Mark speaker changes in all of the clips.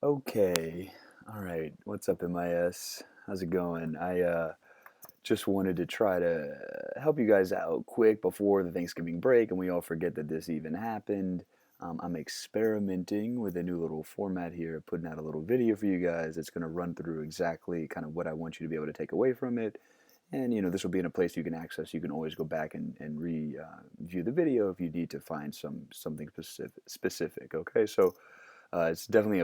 Speaker 1: Okay. All right. What's up, MIS? How's it going? I just wanted to try to help you guys out quick before the Thanksgiving break and we all forget that this even happened. I'm experimenting with a new little format here, putting out a little video for you guys. It's going to run through exactly kind of what I want you to be able to take away from it. And, this will be in a place you can access. You can always go back and view the video if you need to find something specific. Okay, so it's definitely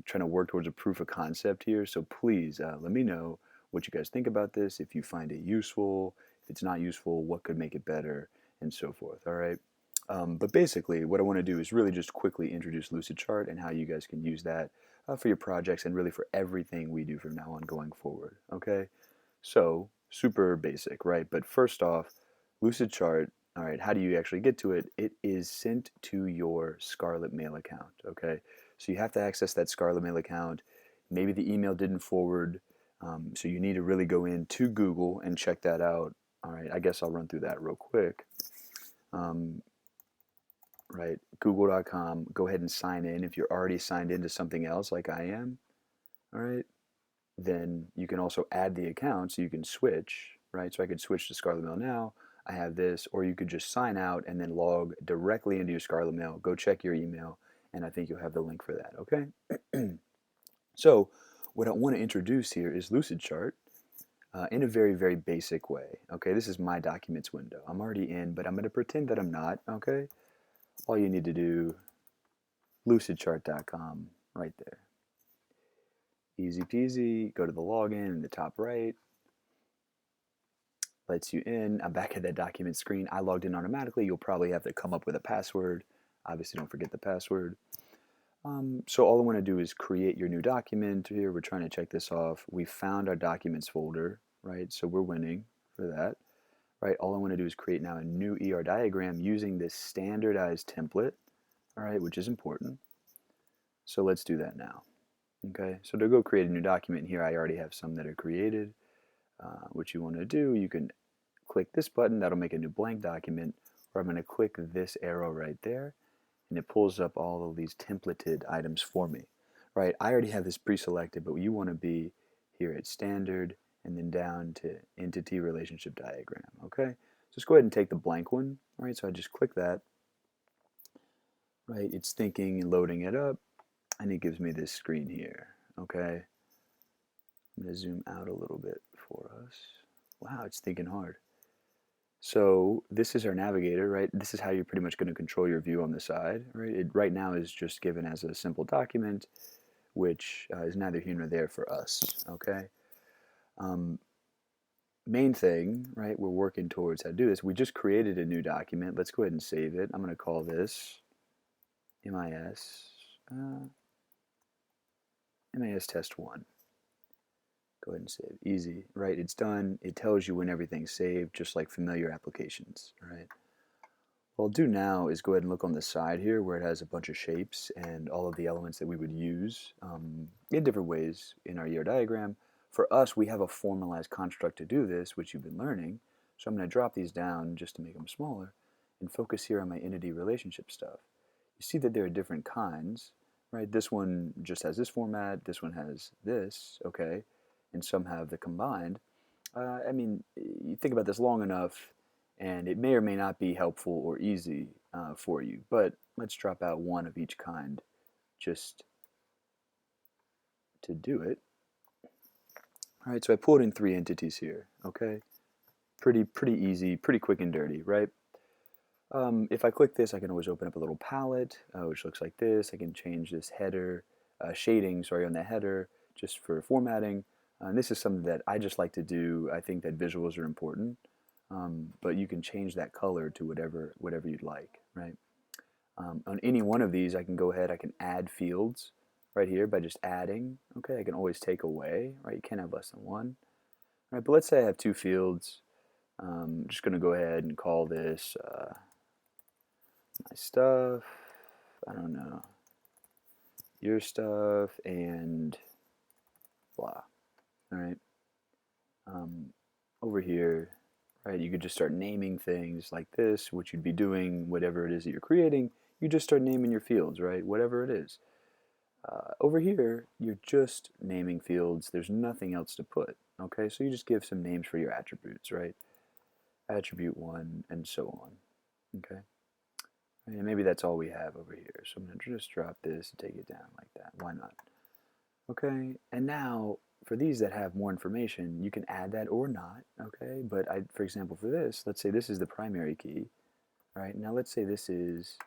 Speaker 1: trying to work towards a proof of concept here. So please let me know what you guys think about this. If you find it useful, if it's not useful, what could make it better, and so forth. All right. But basically, what I want to do is really just quickly introduce LucidChart and how you guys can use that for your projects and really for everything we do from now on going forward. Okay. So super basic, right? But first off, LucidChart. All right, how do you actually get to it? It is sent to your Scarlet Mail account, okay? So you have to access that Scarlet Mail account. Maybe the email didn't forward, so you need to really go into Google and check that out. All right, I guess I'll run through that real quick. Um, right, google.com, go ahead and sign in. If you're already signed into something else like I am, all right, then you can also add the account so you can switch, right? So I could switch to Scarlet Mail now. I have this, or you could just sign out and then log directly into your Scarlet Mail. Go check your email, and I think you'll have the link for that, okay? So what I want to introduce here is LucidChart in a very, very basic way, okay? This is my documents window. I'm already in, but I'm going to pretend that I'm not, okay? All you need to do, lucidchart.com, right there. Easy peasy, go to the login in the top right, lets you in. I'm back at that document screen. I logged in automatically. You'll probably have to come up with a password. Obviously, don't forget the password. So all I want to do is create your new document here. We're trying to check this off. We found our documents folder, right? So we're winning for that, right? All I want to do is create now a new ER diagram using this standardized template, all right, which is important. So let's do that now. Okay, so to go create a new document here, I already have some that are created. What you want to do, you can click this button, that'll make a new blank document, or I'm going to click this arrow right there, and it pulls up all of these templated items for me. Right, I already have this pre-selected, but you want to be here at standard, and then down to entity relationship diagram, okay? Just go ahead and take the blank one, all right, so I just click that, right, it's thinking and loading it up, and it gives me this screen here, okay? I'm going to zoom out a little bit for us. Wow, it's thinking hard. So this is our navigator, right? This is how you're pretty much going to control your view on the side, right? It right now is just given as a simple document, which is neither here nor there for us, okay? Main thing, right, we're working towards how to do this. We just created a new document. Let's go ahead and save it. I'm going to call this MIS, MIS test 1. Go ahead and save. Easy, right? It's done. It tells you when everything's saved, just like familiar applications, right? What I'll do now is go ahead and look on the side here where it has a bunch of shapes and all of the elements that we would use in different ways in our ER diagram. For us, we have a formalized construct to do this, which you've been learning. So I'm going to drop these down just to make them smaller and focus here on my entity relationship stuff. You see that there are different kinds, right? This one just has this format. This one has this, okay? And some have the combined. I mean, you think about this long enough, and it may or may not be helpful or easy for you, but let's drop out one of each kind just to do it. All right, so I pulled in 3 entities here, okay? Pretty easy, pretty quick and dirty, right? If I click this, I can always open up a little palette, which looks like this. I can change this header, shading, sorry, on the header, just for formatting. And this is something that I just like to do. I think that visuals are important, but you can change that color to whatever you'd like, right? On any one of these, I can go ahead, I can add fields right here by just adding. Okay, I can always take away, right? You can't have less than one. All right, but let's say I have 2 fields. I'm just going to go ahead and call this my stuff, I don't know, your stuff, and blah. All right. Over here, right, you could just start naming things like this, what you'd be doing, whatever it is that you're creating. You just start naming your fields, right, whatever it is. Over here, you're just naming fields. There's nothing else to put. Okay, so you just give some names for your attributes, right? Attribute 1, and so on. Okay, and maybe that's all we have over here. So I'm going to just drop this and take it down like that. Why not? Okay, and now for these that have more information, you can add that or not. Okay, but for example, for this, let's say this is the primary key. Right, now let's say this is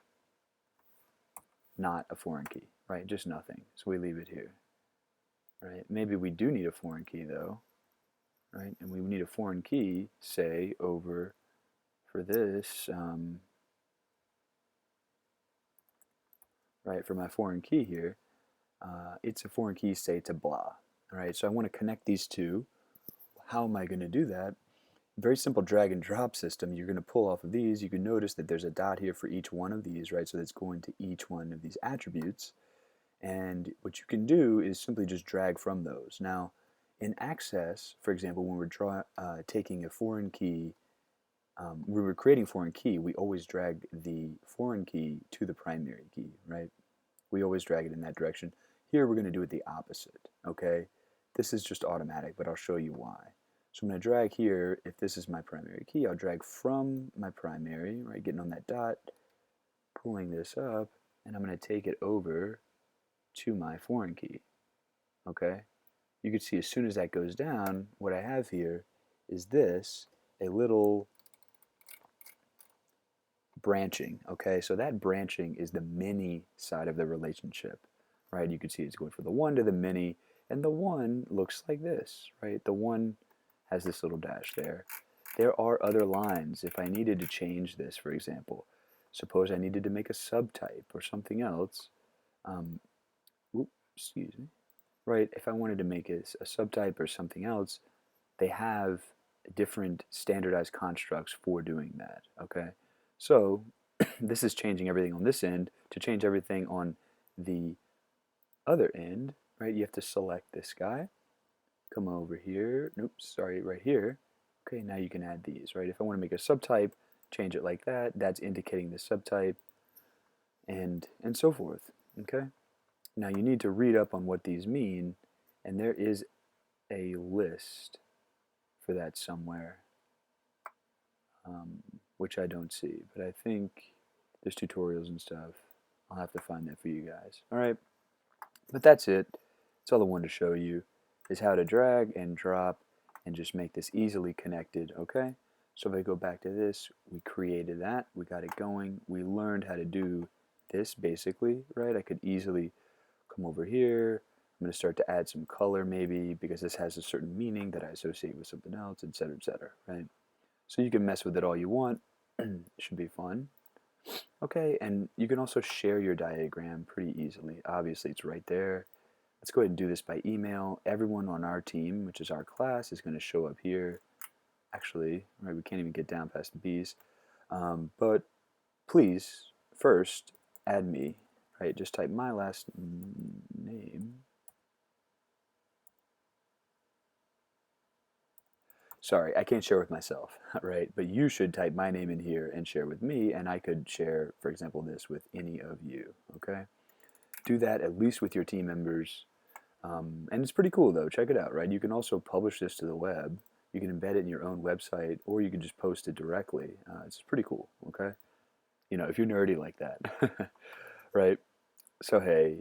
Speaker 1: not a foreign key, right? Just nothing. So we leave it here. Right? Maybe we do need a foreign key though, right? And we need a foreign key, say, over for this, right? For my foreign key here, it's a foreign key, say, to blah. All right, so I want to connect these two. How am I going to do that? Very simple drag and drop system. You're going to pull off of these. You can notice that there's a dot here for each one of these, right? So that's going to each one of these attributes. And what you can do is simply just drag from those. Now, in Access, for example, when we're taking a foreign key, when we're creating foreign key, we always drag the foreign key to the primary key, right? We always drag it in that direction. Here we're going to do it the opposite, okay? This is just automatic, but I'll show you why. So I'm going to drag here. If this is my primary key, I'll drag from my primary, right, getting on that dot, pulling this up, and I'm going to take it over to my foreign key, okay? You can see as soon as that goes down, what I have here is this, a little branching, okay? So that branching is the many side of the relationship, right? You can see it's going from the 1 to the many, and the 1 looks like this, right? The 1 has this little dash there. There are other lines. If I needed to change this, for example, suppose I needed to make a subtype or something else, excuse me, right? If I wanted to make a subtype or something else, they have different standardized constructs for doing that, okay? So this is changing everything on this end. To change everything on the other end, right, you have to select this guy, come over here, oops, sorry, right here. Okay, now you can add these, right? If I want to make a subtype, change it like that, that's indicating the subtype, and so forth, okay? Now you need to read up on what these mean, and there is a list for that somewhere, which I don't see, but I think there's tutorials and stuff. I'll have to find that for you guys. All right, but that's it. That's all I wanted to show you, is how to drag and drop and just make this easily connected, okay? So if I go back to this, we created that, we got it going, we learned how to do this basically, right? I could easily come over here. I'm going to start to add some color maybe because this has a certain meaning that I associate with something else, etc., etc., right? So you can mess with it all you want. It should be fun. Okay, and you can also share your diagram pretty easily. Obviously, it's right there. Let's go ahead and do this by email. Everyone on our team, which is our class, is going to show up here. Actually, right, we can't even get down past the B's. But please, first, add me. Right, just type my last name. Sorry, I can't share with myself, right? But you should type my name in here and share with me, and I could share, for example, this with any of you, okay? Do that at least with your team members. And it's pretty cool, though. Check it out, right? You can also publish this to the web. You can embed it in your own website, or you can just post it directly. It's pretty cool, okay? You know, if you're nerdy like that, right? So, hey,